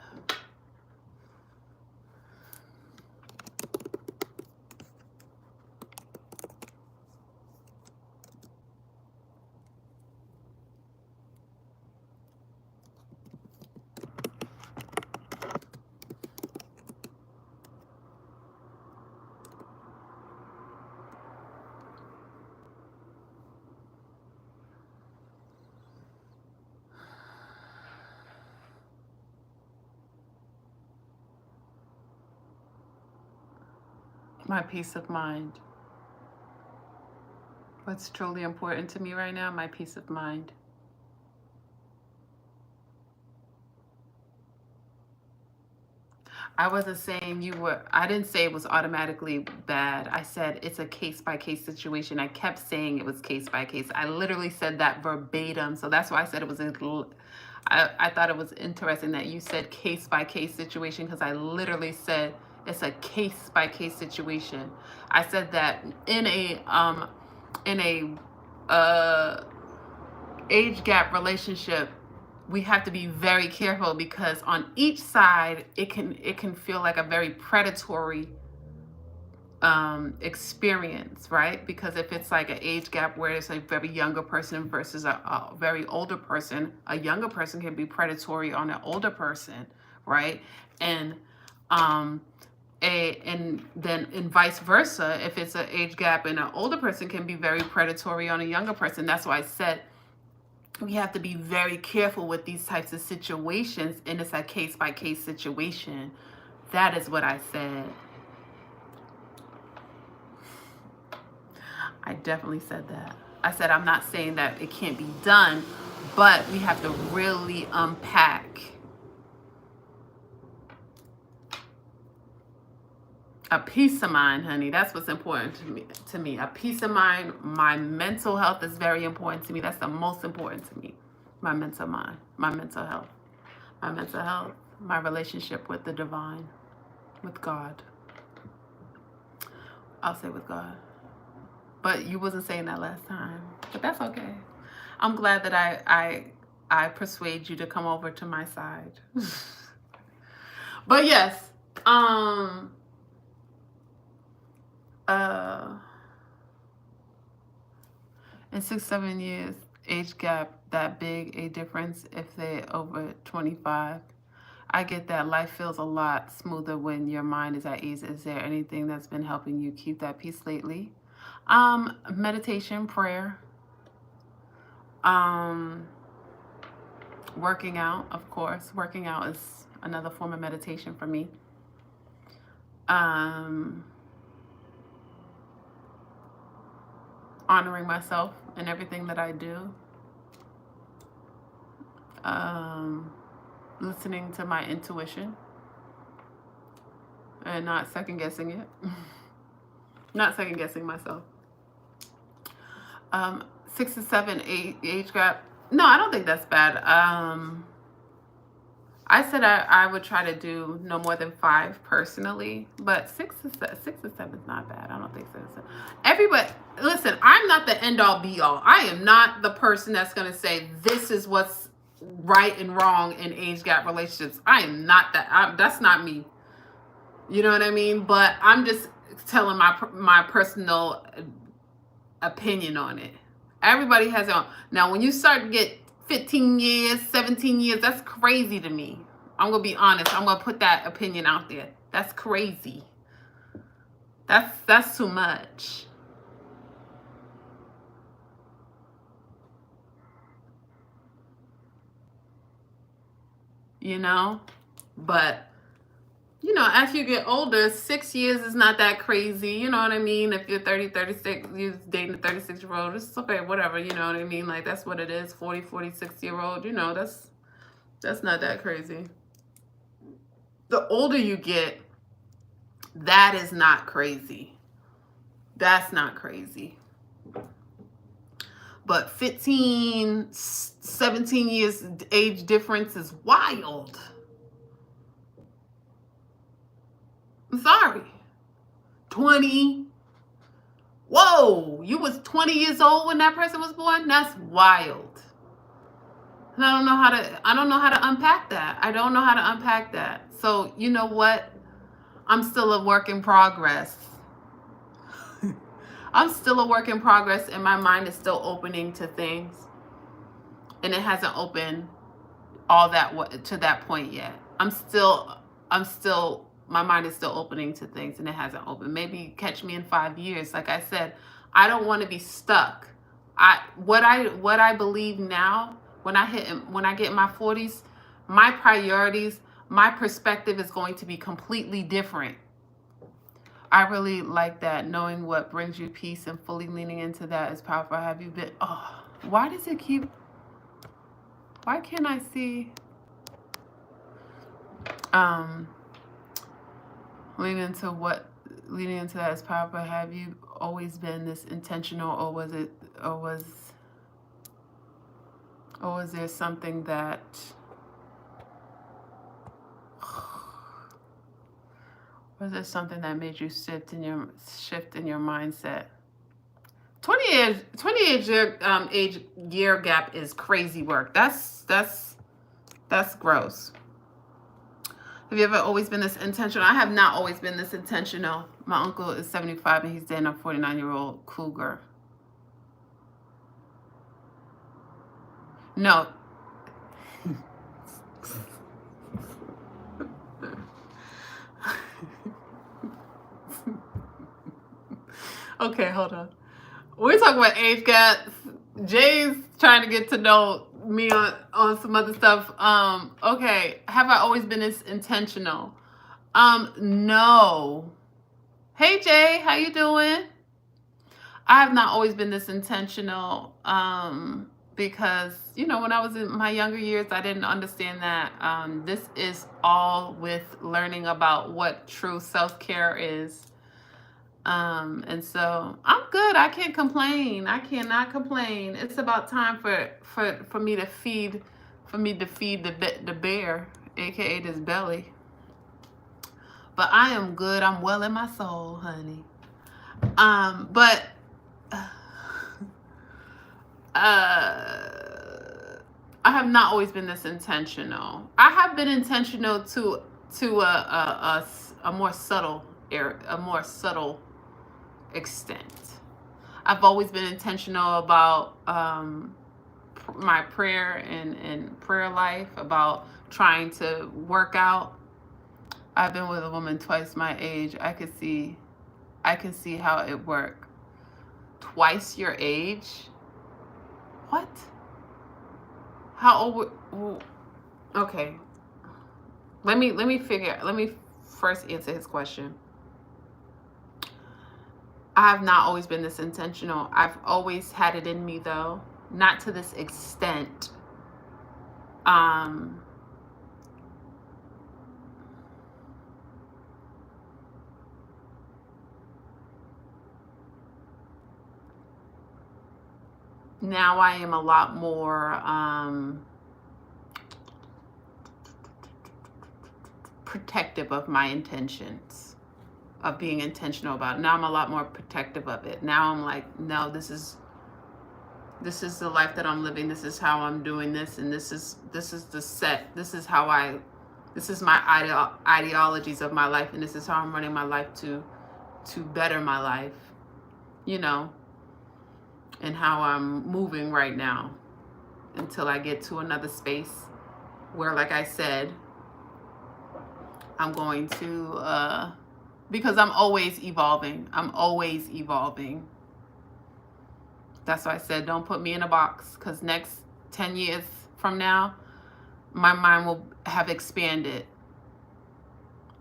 My peace of mind. What's truly important to me right now? My peace of mind. I wasn't saying I didn't say it was automatically bad. I said it's a case-by-case situation. I kept saying it was case-by-case. I literally said that verbatim. So that's why I said it was I thought it was interesting that you said case-by-case situation, because I literally said it's a case-by-case situation. I said that in a age gap relationship, we have to be very careful, because on each side it can feel like a very predatory experience, right? Because if it's like an age gap where it's a very younger person versus a very older person, a younger person can be predatory on an older person, right? And then vice versa, if it's an age gap and an older person can be very predatory on a younger person. That's why I said we have to be very careful with these types of situations, and it's a case-by-case situation. That is what I said. I definitely said that. I said I'm not saying that it can't be done, but we have to really unpack a peace of mind, honey. That's what's important to me. A peace of mind. My mental health is very important to me. That's the most important to me. My mental mind, my mental health, my relationship with the divine, with God. I'll say with God. But you wasn't saying that last time. But that's okay. I'm glad that I persuade you to come over to my side. But yes, in 6-7 years age gap, that big a difference if they're over 25. I get that life feels a lot smoother when your mind is at ease. Is there anything that's been helping you keep that peace lately? Meditation, prayer, working out, of course. Working out is another form of meditation for me. Honoring myself in everything that I do. Listening to my intuition and not second guessing it. Not second guessing myself. 6 to 7 age gap. No, I don't think that's bad. I said I would try to do no more than 5 personally, but 6 to 7 is not bad. I don't think so. Everybody, listen, I'm not the end all be all. I am not the person that's going to say this is what's right and wrong in age gap relationships. I am not that. That's not me. You know what I mean? But I'm just telling my personal opinion on it. Everybody has their own. Now, when you start to get 15 years, 17 years, that's crazy to me. I'm going to be honest. I'm going to put that opinion out there. That's crazy. That's too much. You know? But, you know, as you get older, 6 years is not that crazy. You know what I mean? If you're 30, 36, you're dating a 36-year-old, it's okay, whatever. You know what I mean? Like, that's what it is. 40, 46-year-old, you know, that's not that crazy. The older you get, that is not crazy. That's not crazy. But 15, 17 years age difference is wild. I'm sorry. 20. Whoa, you was 20 years old when that person was born? That's wild. And I don't know how to unpack that. I don't know how to unpack that. So, you know what? I'm still a work in progress. I'm still a work in progress, and my mind is still opening to things. And it hasn't opened all that to that point yet. My mind is still opening to things, and it hasn't opened. Maybe catch me in 5 years. Like I said, I don't want to be stuck. What I believe now, when I get in my 40s, my priorities, my perspective is going to be completely different. I really like that. Knowing what brings you peace and fully leaning into that is powerful. Have you been? Oh, why can't I see? Leaning into that is powerful. Have you always been this intentional, or was there something that made you shift in your mindset? 20 age year gap is crazy work. That's gross. Have you ever always been this intentional? I have not always been this intentional. My uncle is 75 and he's dating a 49-year-old cougar. No. Okay, hold on. We're talking about age gaps. Jay's trying to get to know me on some other stuff. Okay. Have I always been this intentional? No. Hey Jay, how you doing? I have not always been this intentional. Because when I was in my younger years, I didn't understand that. This is all with learning about what true self-care is. And so I'm good. I can't complain. I cannot complain. It's about time for me to feed the bear, aka this belly. But I am good. I'm well in my soul, honey. But I have not always been this intentional. I have been intentional to a more subtle extent. I've always been intentional about my prayer and prayer life, about trying to work out. I've been with a woman twice my age. I can see how it worked. Twice your age? What? How old? Okay. Let me first answer his question. I have not always been this intentional. I've always had it in me, though, not to this extent. Now I am a lot more protective of my intentions, of being intentional about it. Now I'm a lot more protective of it. Now I'm like, no, this is the life that I'm living. This is how I'm doing this, and this is my ideologies of my life, and this is how I'm running my life to better my life, and how I'm moving right now until I get to another space where, like I said, I'm going to, because I'm always evolving. That's why I said, don't put me in a box, because next 10 years from now, my mind will have expanded.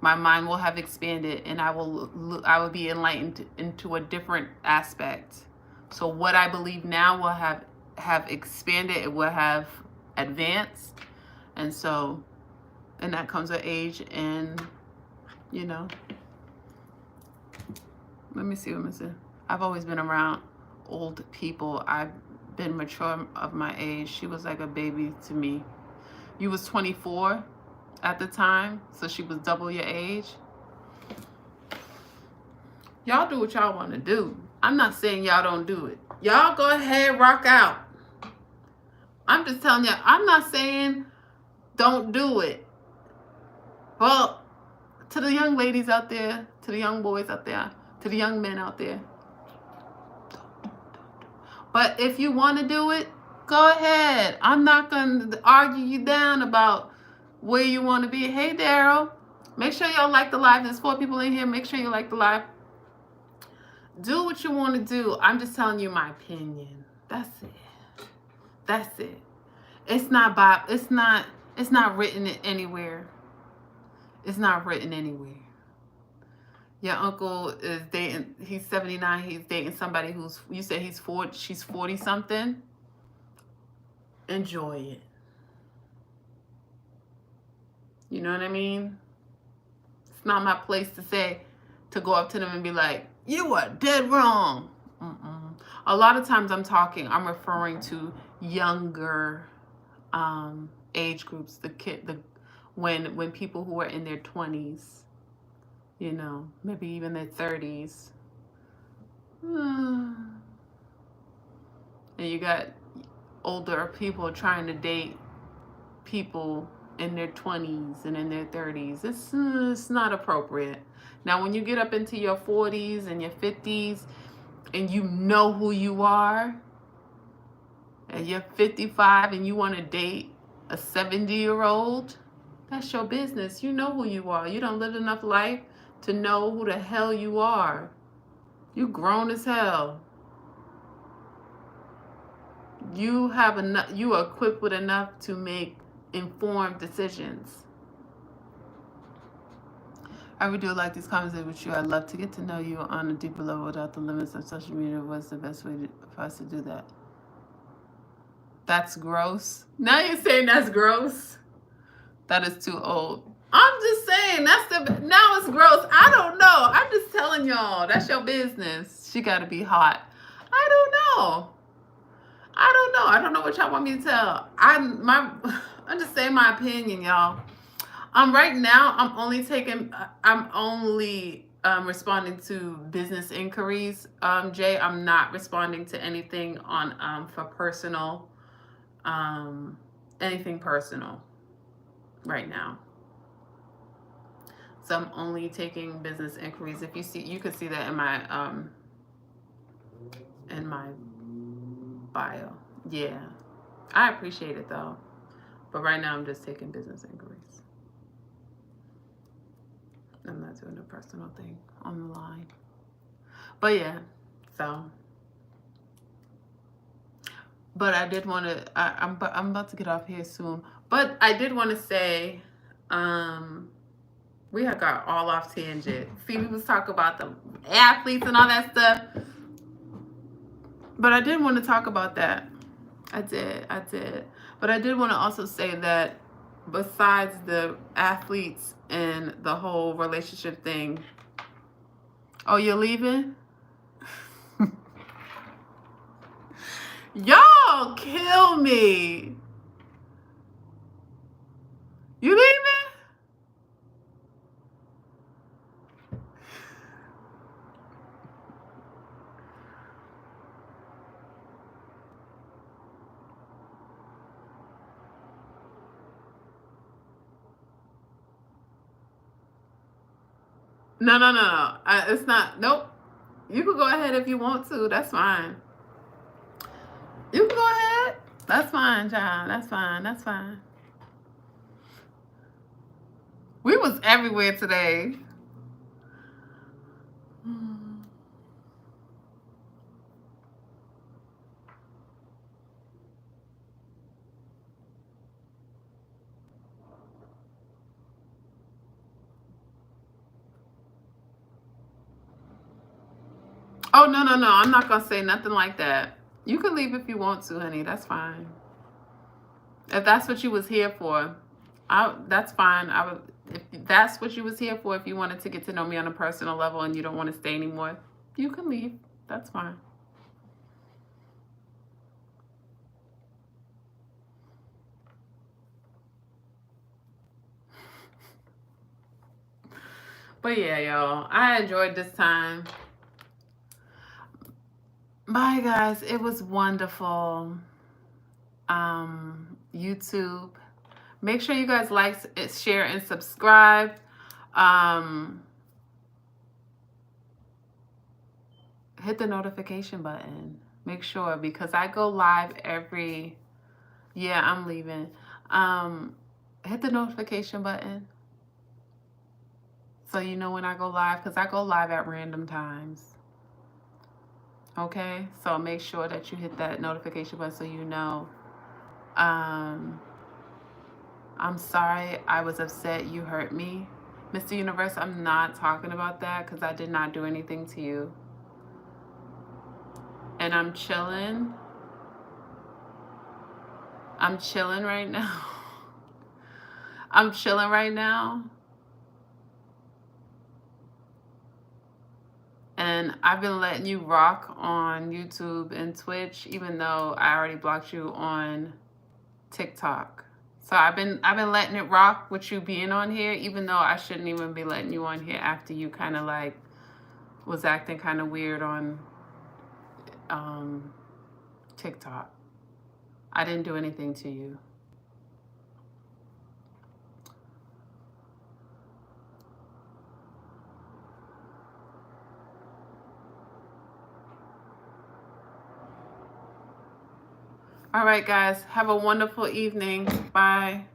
And I will be enlightened into a different aspect. So what I believe now will have expanded. It will have advanced. And that comes with age, and let me see what I'm saying. I've always been around old people. I've been mature of my age. She was like a baby to me. You was 24 at the time, so she was double your age. Y'all do what y'all want to do. I'm not saying y'all don't do it. Y'all go ahead, rock out. I'm just telling you, I'm not saying don't do it. Well, to the young ladies out there, to the young boys out there, to the young men out there. But if you want to do it, go ahead. I'm not going to argue you down about where you want to be. Hey, Daryl. Make sure y'all like the live. There's 4 people in here. Make sure you like the live. Do what you want to do. I'm just telling you my opinion. That's it. It's not written anywhere. It's not written anywhere. Your uncle is dating, he's 79, he's dating somebody you said she's 40 something. Enjoy it. You know what I mean? It's not my place to go up to them and be like, you are dead wrong. A lot of times I'm referring to younger age groups, when people who are in their 20s, maybe even their 30s. And you got older people trying to date people in their 20s and in their 30s. It's not appropriate. Now, when you get up into your 40s and your 50s and you know who you are, and you're 55 and you want to date a 70-year-old, that's your business. You know who you are. You don't live enough life to know who the hell you are. You grown as hell. You have enough. You are equipped with enough to make informed decisions. I would do like these conversations with you. I'd love to get to know you on a deeper level without the limits of social media. What's the best way for us to do that? That's gross. Now you're saying that's gross? That is too old. I'm just saying now it's gross. I don't know. I'm just telling y'all. That's your business. She got to be hot. I don't know. I don't know what y'all want me to tell. I'm just saying my opinion, y'all. Right now I'm only responding to business inquiries. Jay, I'm not responding to anything on for personal anything personal right now. So I'm only taking business inquiries. If you see, you could see that in my bio. Yeah, I appreciate it though, but right now I'm just taking business inquiries. I'm not doing a personal thing on the line. But yeah, so. But I did want to. I'm about to get off here soon. But I did want to say, we have got all off tangent. See, we was talking about the athletes and all that stuff. But I did want to talk about that. I did. But I did want to also say that besides the athletes and the whole relationship thing. Oh, you're leaving? Y'all kill me. You leaving? No. It's not. Nope. You can go ahead if you want to. That's fine. You can go ahead. That's fine, John. That's fine. We was everywhere today. Oh, no. I'm not going to say nothing like that. You can leave if you want to, honey. That's fine. If that's what you was here for, that's fine. If that's what you was here for, if you wanted to get to know me on a personal level and you don't want to stay anymore, you can leave. That's fine. But yeah, y'all, I enjoyed this time. Bye, guys. It was wonderful. YouTube. Make sure you guys like, share, and subscribe. Hit the notification button. Make sure, because I go live every... Yeah, I'm leaving. Hit the notification button so you know when I go live, because I go live at random times. Okay? So make sure that you hit that notification button so you know. I'm sorry I was upset you hurt me. Mr. Universe, I'm not talking about that because I did not do anything to you. And I'm chilling. I'm chilling right now. I'm chilling right now. And I've been letting you rock on YouTube and Twitch, even though I already blocked you on TikTok. So I've been letting it rock with you being on here, even though I shouldn't even be letting you on here after you kind of like was acting kind of weird on TikTok. I didn't do anything to you. All right, guys. Have a wonderful evening. Bye.